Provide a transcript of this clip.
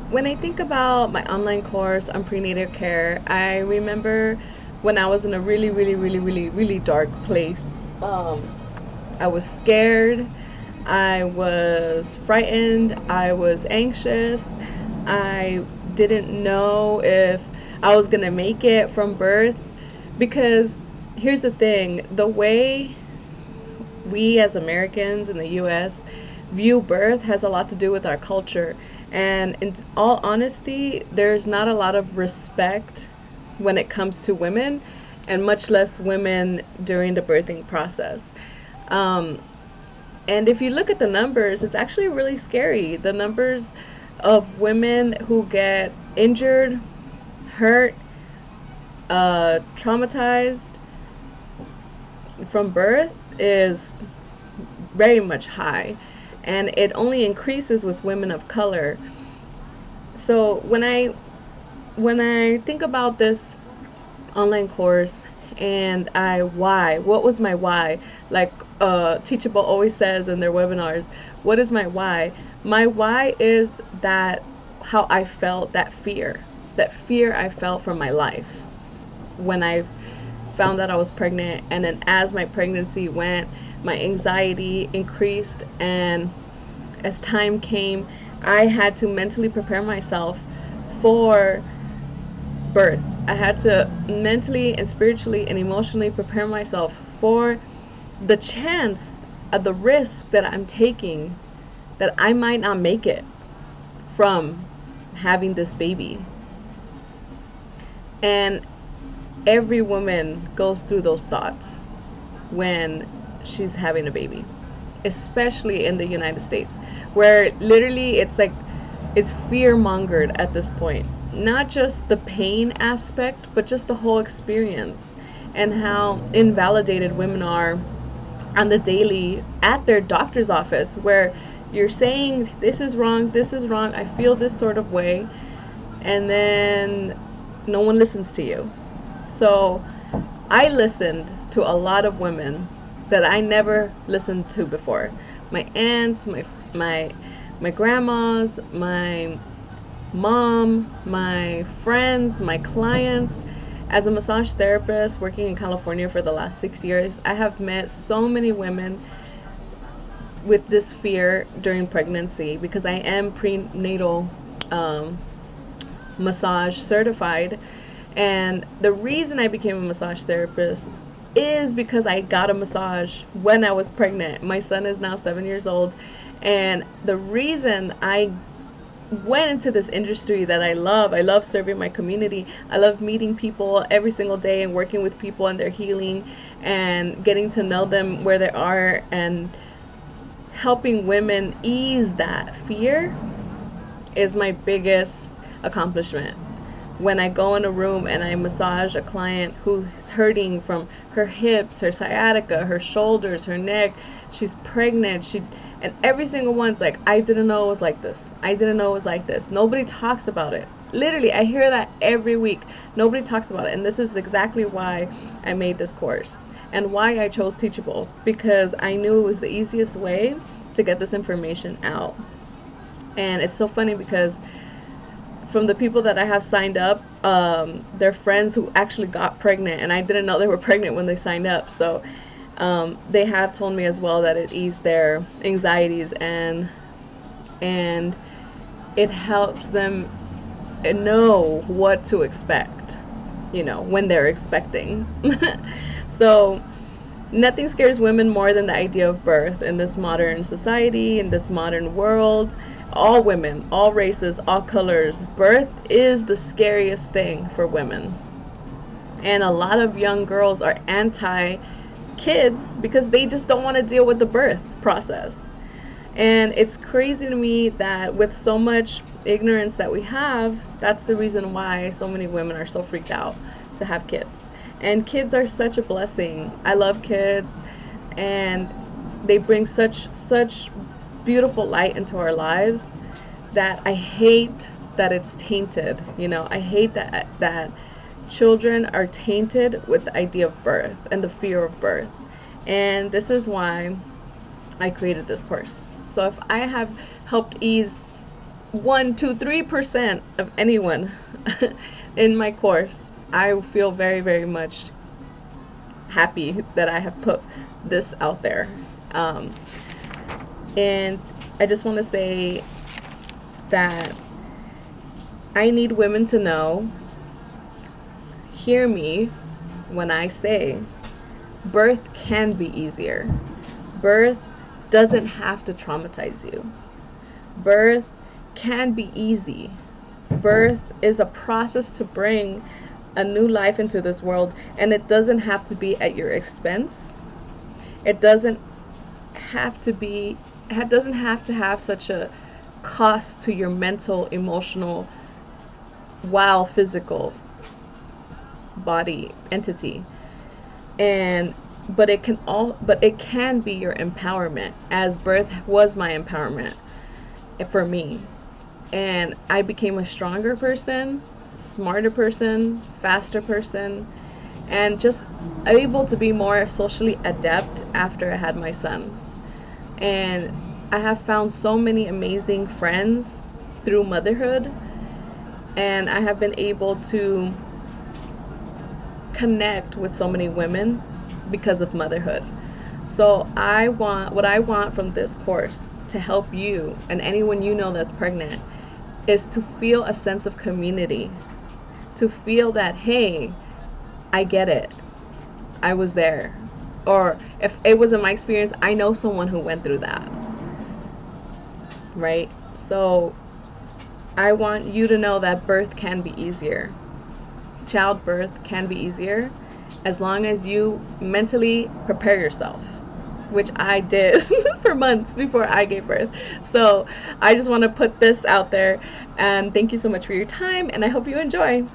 when I think about my online course on prenatal care, I remember when I was in a really, really, really, really, really dark place. Um, I was scared. I was frightened. I was anxious. I didn't know if I was going to make it from birth. Because here's the thing, the way we as Americans in the US view birth has a lot to do with our culture. And in all honesty, there's not a lot of respect when it comes to women, and much less women during the birthing process. Um, and if you look at the numbers, it's actually really scary. The numbers of women who get injured, hurt, traumatized from birth is very much high, and it only increases with women of color. So when I think about this online course, and what was my why, like Teachable always says in their webinars, what is my why? My why is that how I felt, that fear I felt from my life when I found out I was pregnant. And then as my pregnancy went, my anxiety increased, and as time came, I had to mentally prepare myself for birth. I had to mentally and spiritually and emotionally prepare myself for the chance of the risk that I'm taking, that I might not make it from having this baby. And every woman goes through those thoughts when she's having a baby, especially in the United States, where literally it's fear mongered at this point. Not just the pain aspect, but just the whole experience, and how invalidated women are on the daily at their doctor's office, where you're saying this is wrong, I feel this sort of way, and then no one listens to you. So I listened to a lot of women that I never listened to before. My aunts, my grandmas, my mom, my friends, my clients. As a massage therapist working in California for the last 6 years, I have met so many women with this fear during pregnancy, because I am prenatal massage certified. And the reason I became a massage therapist is because I got a massage when I was pregnant. My son is now 7 years old. And the reason I went into this industry that I love serving my community. I love meeting people every single day and working with people and their healing and getting to know them where they are, and helping women ease that fear is my biggest accomplishment. When I go in a room and I massage a client who's hurting from her hips, her sciatica, her shoulders, her neck, she's pregnant, and every single one's like, I didn't know it was like this. I didn't know it was like this. Nobody talks about it. Literally, I hear that every week. Nobody talks about it. And this is exactly why I made this course and why I chose Teachable, because I knew it was the easiest way to get this information out. And it's so funny because from the people that I have signed up, they're friends who actually got pregnant, and I didn't know they were pregnant when they signed up. So they have told me as well that it eased their anxieties, and it helps them know what to expect, when they're expecting. So nothing scares women more than the idea of birth in this modern society, in this modern world. All women, all races, all colors, birth is the scariest thing for women. And a lot of young girls are anti kids because they just don't want to deal with the birth process. And it's crazy to me that with so much ignorance that we have, that's the reason why so many women are so freaked out to have kids. And kids are such a blessing. I love kids, and they bring such beautiful light into our lives, that I hate that it's tainted. I hate that children are tainted with the idea of birth and the fear of birth. And this is why I created this course. So if I have helped ease 1, 2, 3% of anyone in my course, I feel very, very much happy that I have put this out there. Um, and I just want to say that I need women to know, hear me when I say birth can be easier. Birth doesn't have to traumatize you. Birth can be easy. Birth is a process to bring a new life into this world, and it doesn't have to be at your expense. It doesn't have to be, it doesn't have to have such a cost to your mental, emotional, while physical body entity. And but it can be your empowerment, as birth was my empowerment for me. And I became a stronger person, smarter person, faster person, and just able to be more socially adept after I had my son. And I have found so many amazing friends through motherhood, and I have been able to connect with so many women because of motherhood. So what I want from this course to help you and anyone you know that's pregnant is to feel a sense of community, to feel that, hey, I get it, I was there, or if it wasn't my experience, I know someone who went through that, right? So I want you to know that birth can be easier. Childbirth can be easier as long as you mentally prepare yourself, which I did for months before I gave birth. So I just want to put this out there, and thank you so much for your time, and I hope you enjoy.